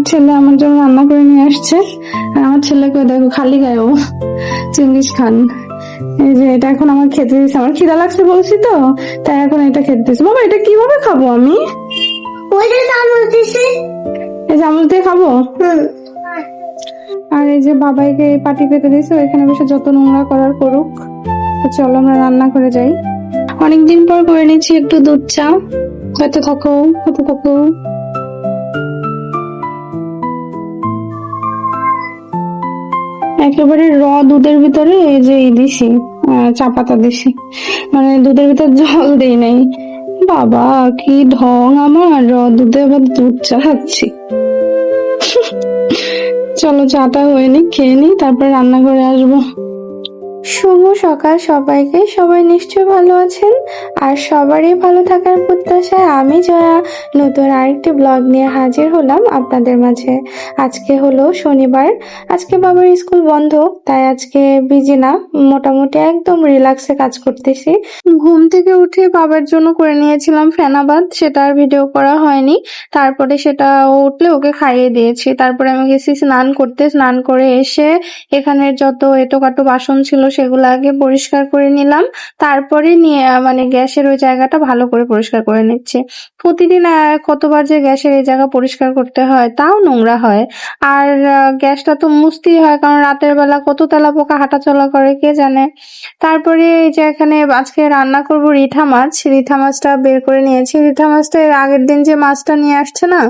ছেলে আমার জন্য রান্না করে নিয়ে আসছে। আর আমার ছেলেকে দেখো খালি গায়েও চিঙ্গিস খান। এই যে এটা এখন আমার খেতে দিচ্ছে, আমার খিদা লাগছে বলছি তো, তাই এখন এটা খেতে দিচ্ছে। বাবা এটা কিভাবে খাবো আমি? এই চামচ দিয়ে খাবো। আর এই যে বাবাইকে পাটি পেতে দিয়েছে, এখানে বসে যত নোংরা করার করুক। তো চলো আমরা রান্না করে যাই। অনেকদিন পর করে নিচ্ছি একটু দুধ চা। হতে থাকো হতে থাকো। একেবারে দুধের ভিতরে এই যে দিছি চা পাতা দিছি, মানে দুধের ভিতর জল দেই নাই। বাবা কি ঢং আমার, দুধে আবার দুধ চা খাচ্ছি। চলো চাটা হয়ে নি, খেয়ে নি, তারপর রান্না করে আসবো। শুভ সকাল সবাইকে। সবাই নিশ্চয়ই ভালো আছেন, আর সবারই ভালো থাকার প্রত্যাশায় আমি জয়া নতুন আরেকটি ব্লগ নিয়ে হাজির হলাম আপনাদের মাঝে। আজকে হলো শনিবার, আজকে বাবার স্কুল বন্ধ, তাই আজকে বিজি না, মোটামুটি একদম রিল্যাক্সে কাজ করতেছি। ঘুম থেকে উঠে বাবার জন্য করে নিয়েছিলাম ফেনাবাদ, সেটা আর ভিডিও করা হয়নি। তারপরে সেটা উঠলে ওকে খাইয়ে দিয়েছি, তারপরে আমি গেছি স্নান করতে। স্নান করে এসে এখানের যত এটোকাটো বাসন ছিল সেগুলো আগে পরিষ্কার করে নিলাম, তারপরে নিয়ে মানে গ্যাসের ওই জায়গাটা ভালো করে পরিষ্কার করে নিচ্ছি। প্রতিদিন কতবার যে গ্যাসের এই জায়গা পরিষ্কার করতে হয়, তাও নোংরা হয়। আর গ্যাসটা তো মুছতেই হয়, কারণ রাতের বেলা কত তেলাপোকা হাঁটাচলা করে কে জানে। তারপরে এই যে এখানে আজকে রান্না করব রিঠা মাছ। রিঠা মাছটা বের করে নিয়েছি। রিঠা মাছটা এর আগের দিন যে মাছটা নিয়ে আসছে না,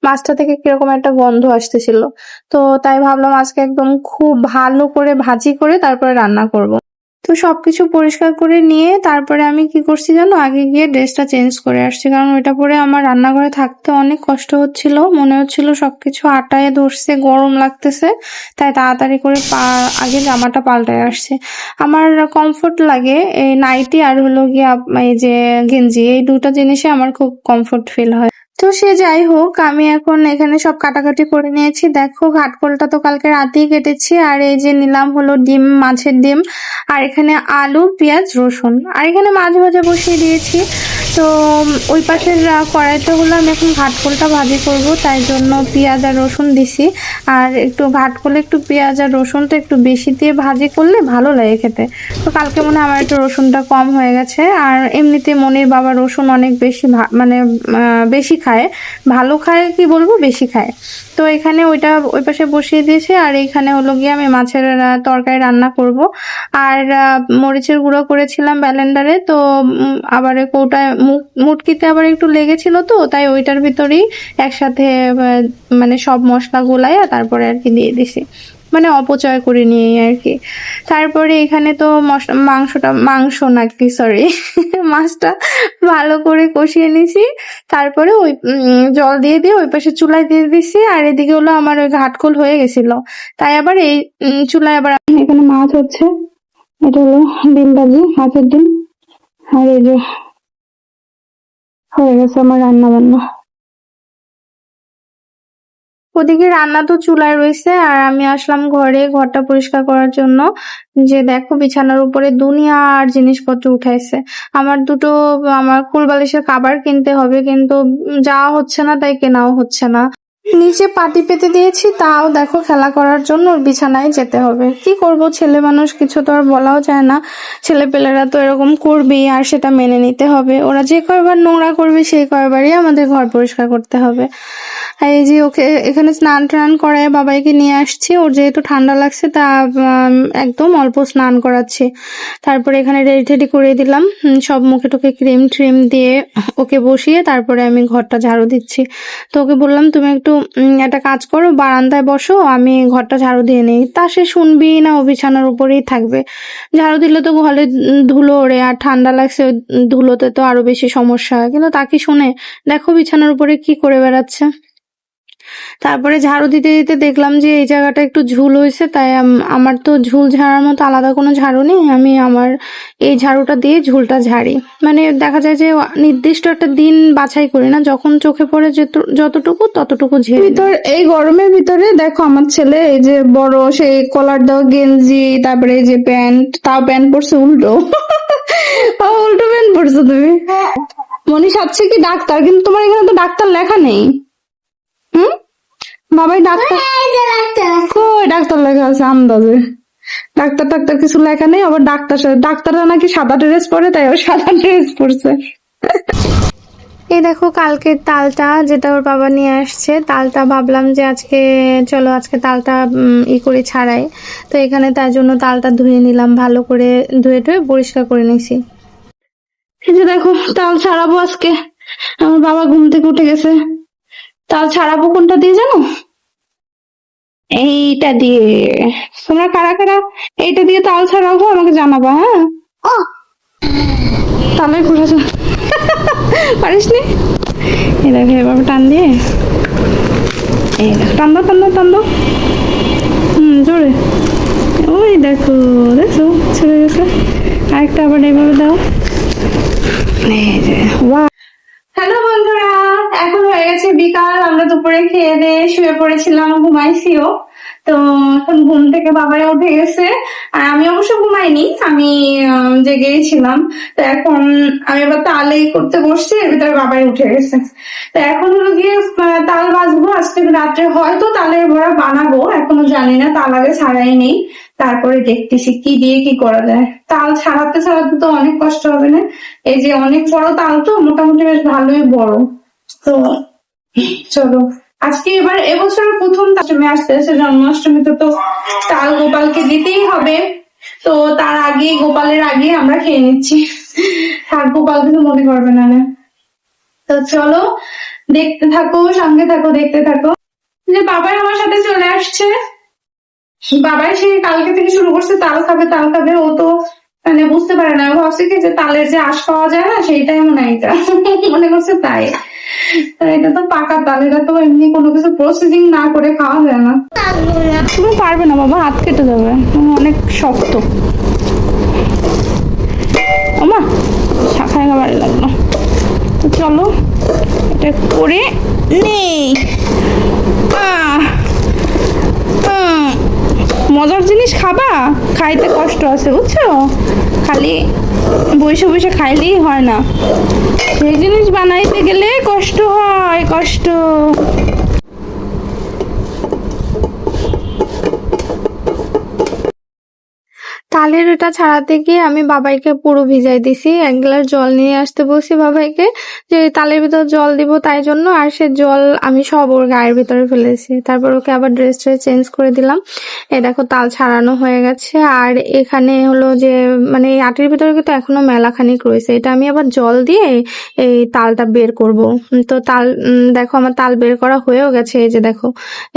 মাছটা থেকে কিরকম একটা গন্ধ আসতেছিল, তো তাই ভাবলাম আজকে একদম খুব ভালো করে ভাজি করে তারপরে রান্না করব। তো সবকিছু পরিষ্কার করে নিয়ে তারপরে আমি কি করছি জানো, আগে গিয়ে ড্রেসটা চেঞ্জ করে আসছি, কারণ ওইটা পরে আমার রান্নাঘরে থাকতে অনেক কষ্ট হচ্ছিল। মনে হচ্ছিল সবকিছু আটায় ধরছে, গরম লাগতেছে, তাই তাড়াতাড়ি করে আগে জামাটা পাল্টায় আসছে। আমার কমফোর্ট লাগে এই নাইটি আর হলো গিয়ে এই যে গেঞ্জি, এই দুটো জিনিসে আমার খুব কমফোর্ট ফিল হয়। তো সে যাই হোক, আমি এখন এখানে সব কাটাকাটি করে নিয়েছি। দেখো ঘাটকোলটা তো কালকে রাতেই কেটেছি। আর এই যে নিলাম হলো ডিম, মাছের ডিম, আর এখানে আলু, পেঁয়াজ, রসুন, আর এখানে মাছ ভাজা বসিয়ে দিয়েছি। তো ওই পাশের কড়াইতে হলো আমি এখন ঘাটকোলটা ভাজি করব, তাই জন্য পেঁয়াজ আর রসুন দিছি। আর একটু ঘাটকোলে একটু পেঁয়াজ আর রসুনটা একটু বেশি দিয়ে ভাজি করলে ভালো লাগে খেতে। তো কালকে মনে হয় আমার একটু রসুনটা কম হয়ে গেছে। আর এমনিতে মনির বাবা রসুন অনেক বেশি মানে বেশি খায়, ভালো খায় কি বলবো, বেশি খায়। তো এখানে ওইটা ওই পাশে বসিয়ে দিয়েছে, আর এইখানে হলো গিয়ে আমি মাছের তরকারি রান্না করব। আর মরিচের গুঁড়ো করেছিলাম ব্লেন্ডারে, তো আবার কৌটায় মুটকিতে আবার একটু লেগেছিল, তো তাই ওইটার ভিতরেই একসাথে মানে সব মশলা গোলাইয়া তারপরে আর কি দিয়ে দিছি, মানে অপচয় করে নিয়ে আর কি। তারপরে এখানে তো মাংস নাকি সরি মাছটা ভালো করে কষিয়ে নিছি। তারপরে ওই জল দিয়ে ওই পাশে চুলায় দিয়ে দিছি। আর এদিকে হলো আমার ওই ঘাটকোল হয়ে গেছিল, তাই আবার এই চুলায় আবার এখানে মাছ হচ্ছে। এটা হলো ডিম ভাজি, মাছের ডিম। আর এই যে হয়ে গেছে আমার রান্না বান্না। ওদিকে রান্না তো চুলায় রয়েছে, আর আমি আসলাম ঘরে, ঘরটা পরিষ্কার করার জন্য। যে দেখো বিছানার উপরে দুনিয়ার জিনিসপত্র উঠাইছে। আমার কুলবালিশের কাবার কিনতে হবে, কিন্তু যাওয়া হচ্ছে না, তাই কেনাও হচ্ছে না। নিচে পাটি পেতে দিয়েছি, তাও দেখো খেলা করার জন্য ওর বিছানায় যেতে হবে। কি করব, ছেলে মানুষ, কিছু তো আর বলাও যায় না। ছেলেপেলেরা তো এরকম করবেই, আর সেটা মেনে নিতে হবে। ওরা যে কয়বার নোংরা করবে সেই কয়বারই আমাদের ঘর পরিষ্কার করতে হবে। এই যে ওকে এখানে স্নান টান করায় বাবাইকে নিয়ে আসছি। ওর যেহেতু ঠান্ডা লাগছে, তা একদম অল্প স্নান করাচ্ছি। তারপরে এখানে রেডি করে দিলাম, সব মুখে টুকে ক্রিম ট্রিম দিয়ে ওকে বসিয়ে তারপরে আমি ঘরটা ঝাড়ু দিচ্ছি। তো ওকে বললাম তুমি একটু একটা কাজ করো, বারান্দায় বসো, আমি ঘরটা ঝাড়ু দিয়ে নিই। তা সে শুনবি না, ও বিছানার উপরেই থাকবে। ঝাড়ু দিলে তো ঘরে ধুলো ওড়ে, আর ঠান্ডা লাগছে, ধুলোতে তো আরো বেশি সমস্যা হয়। কিন্তু তা কি শুনে, দেখো বিছানার উপরে কি করে বেড়াচ্ছে। তারপরে ঝাড়ু দিতে দিতে দেখলাম যে এই জায়গাটা একটু ঝুল হয়েছে, তাই আমার তো ঝুল ঝাড়ার মতো আলাদা কোনো ঝাড়ু নেই, আমি আমার এই ঝাড়ুটা দিয়ে ঝুলটা ঝাড়ি। মানে দেখা যায় যে নির্দিষ্ট একটা দিন বাছাই করি না, যখন চোখে পড়ে যতটুকু ততটুকু ঝেড়ে। এই গরমের ভিতরে দেখো আমার ছেলে এই যে বড় সেই কলার দেওয়া গেঞ্জি, তারপরে এই যে প্যান্ট, তাও প্যান্ট পরছে উল্টো উল্টো প্যান্ট পরছো তুমি। মনীষ আছে কি ডাক্তার, কিন্তু তোমার এখানে তো ডাক্তার লেখা নেই। বাবাই ডাক্তার, কই ডাক্তার লেখা আছে আন্দাজে? ডাক্তার টাক্তার কিছু লেখা নেই। আবার ডাক্তাররা নাকি সাদা ড্রেস পরে, তাই ও সাদা ড্রেস পরছে। এই দেখো কালকের তালটা যেটা ওর বাবা নিয়ে আসছে, তালটা ভাবলাম যে আজকে চলো আজকে তালটা করে ছাড়াই। তো এখানে তার জন্য তালটা ধুয়ে নিলাম, ভালো করে ধুয়ে টুয়ে পরিষ্কার করে নিছি। এই যে দেখো তাল ছাড়াবো আজকে। আমার বাবা ঘুম থেকে উঠে গেছে। তাল ছাড়াবো কোনটা দিয়ে জানো? এইটা দিয়ে। তোমরা কারা কারা এইটা দিয়ে তাল ছাড়াবো আমাকে জানাবা, হ্যাঁ? তালের খোসা পারিস নি? এই দেখো এভাবে টান দিয়ে, এই দেখো টান দাও টান দাও টান দাও, জোরে। ওই দেখো, দেখছো ছেড়ে গেছে। আরেকটা আবার এইভাবে দাও। এই যে বাহ। হ্যালো বন্ধুরা, এখন হয়ে গেছে বিকাল। আমরা দুপুরে খেয়ে দিয়ে শুয়ে পড়েছিলাম, ঘুমাইছিও। তো এখন ঘুম থেকে বাবাই উঠে গেছে, আর আমি অবশ্য ঘুমাইনি, আমি জেগেই ছিলাম। তো এখন আমি আবার তালে করতে বসছি, এর ভিতরে বাবাই উঠে গেছে। তো এখন হলো গিয়ে তাল বাজবো। আজকে রাত্রে হয়তো তালের বড়া বানাবো, এখনো জানি না, তাল আগে ছাড়াই নেই, তারপরে দেখতেছি কি দিয়ে কি করা যায়। তাল ছাড়াতে ছাড়াতে তো অনেক কষ্ট হবে না? এই যে অনেক বড় তাল, তো মোটামুটি বেশ ভালোই বড়। তো চলো আজকে এবার এবছরের প্রথম অষ্টমী আসতেছে, জন্মাষ্টমীতে তো তাল গোপালকে দিতেই হবে। তো তার আগে, গোপালের আগে আমরা খেয়ে নিচ্ছি। থাক, গোপাল কিছু মনে করবে না না। তো চলো দেখতে থাকো, সঙ্গে থাকো, দেখতে থাকো। যে বাবাই আমার সাথে চলে আসছে। বাবাই সেই কালকে থেকে শুরু করছে তাল খাবে তাল খাবে। ও তো মানে বুঝতে পারে না, ভাবছে কি যে তালের যে আঁশ পাওয়া যায় না, সেইটাই মনে হয় এটা মনে করছে তাই। এটা তো পাকা তাল, এটা তো এমনি কোনো কিছু প্রসেসিং না করে খাওয়া যায় না। তুমি পারবে না বাবা, হাত কেটে যাবে, অনেক শক্ত। ওমা, শাখায় বাড়ি লাগলো। তো চলো এটা করে নেই। মজার জিনিস খাবা, খাইতে কষ্ট আছে বুঝছো, খালি বসে বসে খাইলেই হয় না, সেই জিনিস বানাইতে গেলে কষ্ট হয়, কষ্ট। তালের এটা ছাড়াতে গিয়ে আমি বাবাইকে পুরো ভিজাই দিছি। 1 গ্লাস জল নিয়ে আসতে বলছি বাবাইকে, যে তালের ভিতর জল দিব তাই জন্য। আর সে জল আমি সব ওর গায়ের ভিতরে ফেলেছি। তারপর ওকে আবার ড্রেস চেঞ্জ করে দিলাম। এই দেখো তাল ছাড়ানো হয়ে গেছে। আর এখানে হলো যে মানে এই আটির ভিতরে কিন্তু এখনো মেলাখানিক রয়েছে, এটা আমি আবার জল দিয়ে এই তালটা বের করব। তো তাল দেখো আমার তাল বের করা হয়েও গেছে। এই যে দেখো,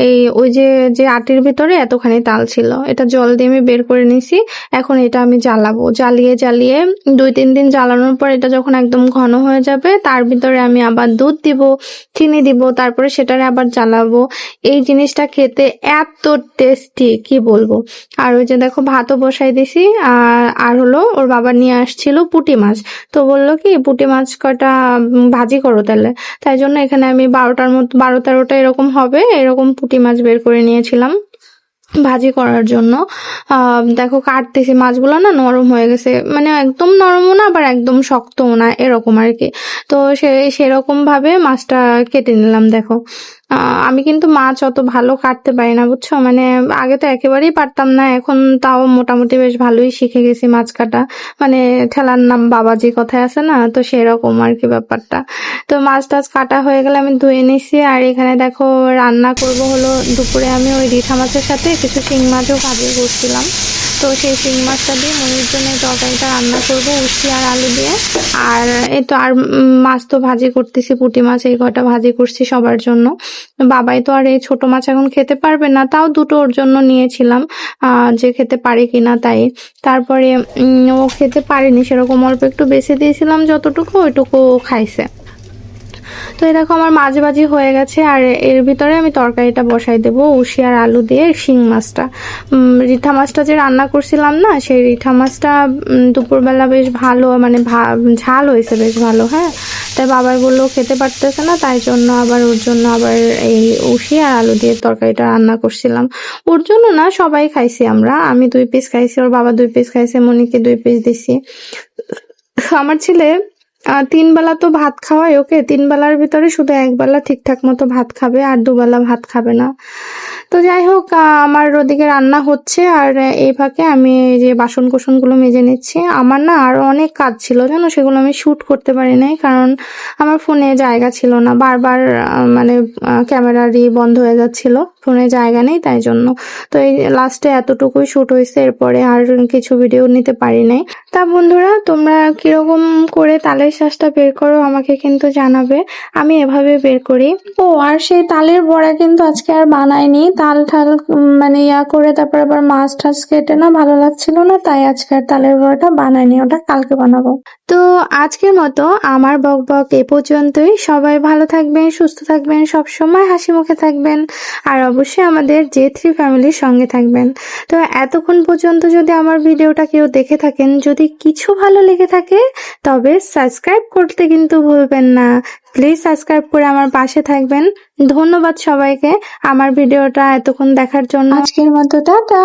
এই ওই যে যে আটির ভিতরে এতখানি তাল ছিল, এটা জল দিয়ে আমি বের করে নিছি। এখন এটা আমি জ্বালাবো, জ্বালিয়ে 2-3 দিন জ্বালানোর পর এটা যখন একদম ঘন হয়ে যাবে, তার ভিতরে আমি আবার দুধ দিব, চিনি দিব, তারপরে সেটারে আবার জ্বালাবো। এই জিনিসটা খেতে এত টেস্টি কি বলবো। আর ওই যে দেখো ভাতও বসাই দিছি। আর হলো ওর বাবা নিয়ে আসছিল পুঁটি মাছ, তো বললো কি পুঁটি মাছ কটা ভাজি করো তাহলে। তাই জন্য এখানে আমি 12-13টা এরকম হবে, এরকম পুঁটি মাছ বের করে নিয়েছিলাম ভাজি করার জন্য। দেখো কাটতেছি, মাছগুলো না নরম হয়ে গেছে, মানে একদম নরমও না আবার একদম শক্তও না, এরকম আর কি। তো সেরকম ভাবে মাছটা কেটে নিলাম। দেখো আমি কিন্তু মাছ অত ভালো কাটতে পারি না বুঝছো, মানে আগে তো একেবারেই পারতাম না, এখন তাও মোটামুটি বেশ ভালোই শিখে গেছি মাছ কাটা। মানে ঠেলার নাম বাবাজি কথায় আছে না, তো সেরকম আর কি ব্যাপারটা। তো মাছ টাছ কাটা হয়ে গেলে আমি ধুয়ে নিছি। আর এখানে দেখো রান্না করব হলো দুপুরে আমি ওই রিঠা মাছের সাথে কিছু শিং মাছও ভাজি করছিলাম। তো সেই শিং মাছটা দিয়ে মনির জন্য তরকারিটা রান্না করব উচ্ছে আর আলু দিয়ে। আর এই তো আর মাছ তো ভাজি করতেছি, পুঁটি মাছ এই কটা ভাজি করছি সবার জন্য। বাবাই তো আর এই ছোট মাছ এখন খেতে পারবে না, তাও দুটো ওর জন্য নিয়েছিলাম, যে খেতে পারে কিনা তাই। তারপরে ও খেতে পারেনি সেরকম, অল্প একটু বেশি দিয়েছিলাম, যতটুকু ওইটুকু খাইছে। তো এরকম আমার মাছ ভাজি হয়ে গেছে। আর এর ভিতরে আমি তরকারিটা বসাই দেবো, উশি আর আলু দিয়ে শিং মাছটা। রিঠা মাছটা যে রান্না করছিলাম না, সেই রিঠা মাছটা দুপুরবেলা বেশ ভালো, মানে ঝাল হয়েছে বেশ ভালো। হ্যাঁ, তাই বাবাই বললো খেতে পারতেছে না, তাই জন্য আবার ওর জন্য আবার এই উশি আর আলু দিয়ে তরকারিটা রান্না করছিলাম। ওর জন্য না, সবাই খাইছি আমরা, আমি 2 পিস খাইছি, ওর বাবা 2 পিস খাইছে, মনিকে 2 পিস দিছি। আমার ছেলে তিন বেলা তো ভাত খাওয়াই ওকে, তিন বেলার ভিতরে শুধু এক বেলা ঠিকঠাক মতো ভাত খাবে, আর দুবেলা ভাত খাবে না। তো যাই হোক, আমার ওদিকে রান্না হচ্ছে, আর এই ফাঁকে আমি এই যে বাসন কোসনগুলো মেজে নিচ্ছি। আমার না আরো অনেক কাজ ছিল জানো, সেগুলো আমি শুট করতে পারি নাই, কারণ আমার ফোনে জায়গা ছিল না। বারবার মানে ক্যামেরারই বন্ধ হয়ে যাচ্ছিল, ফোনে জায়গা নেই তাই জন্য। তো এই লাস্টে এতটুকুই শুট হয়েছে, এরপরে আর কিছু ভিডিও নিতে পারি নাই। তা বন্ধুরা, তোমরা কিরকম করে তালের শ্বাসটা বের করো আমাকে কিন্তু জানাবে। আমি এভাবে বের করি। ও আর সেই তালের বড়া কিন্তু আজকে আর বানাইনি। তাল ঠাল মানে ইয়া করে তারপর আবার মাছ টাছ কেটে না ভালো লাগছিল না, তাই আজকে আর তালের বড়াটা বানাইনি, ওটা কালকে বানাবো। তো আজকের মতো আমার বকবক এ পর্যন্তই। সবাই ভালো থাকবেন, সুস্থ থাকবেন, সব সময় হাসি মুখে থাকবেন, আর অবশ্যই আমাদের J3 ফ্যামিলির সঙ্গে থাকবেন। তো এতক্ষণ পর্যন্ত যদি আমার ভিডিওটা কেউ দেখে থাকেন, যদি কিছু ভালো লেগে থাকে তবে সাবস্ক্রাইব করতে কিন্তু ভুলবেন না। প্লিজ সাবস্ক্রাইব করে আমার পাশে থাকবেন। ধন্যবাদ সবাইকে আমার ভিডিওটা এতক্ষণ দেখার জন্য। আজকের মতো টাটা।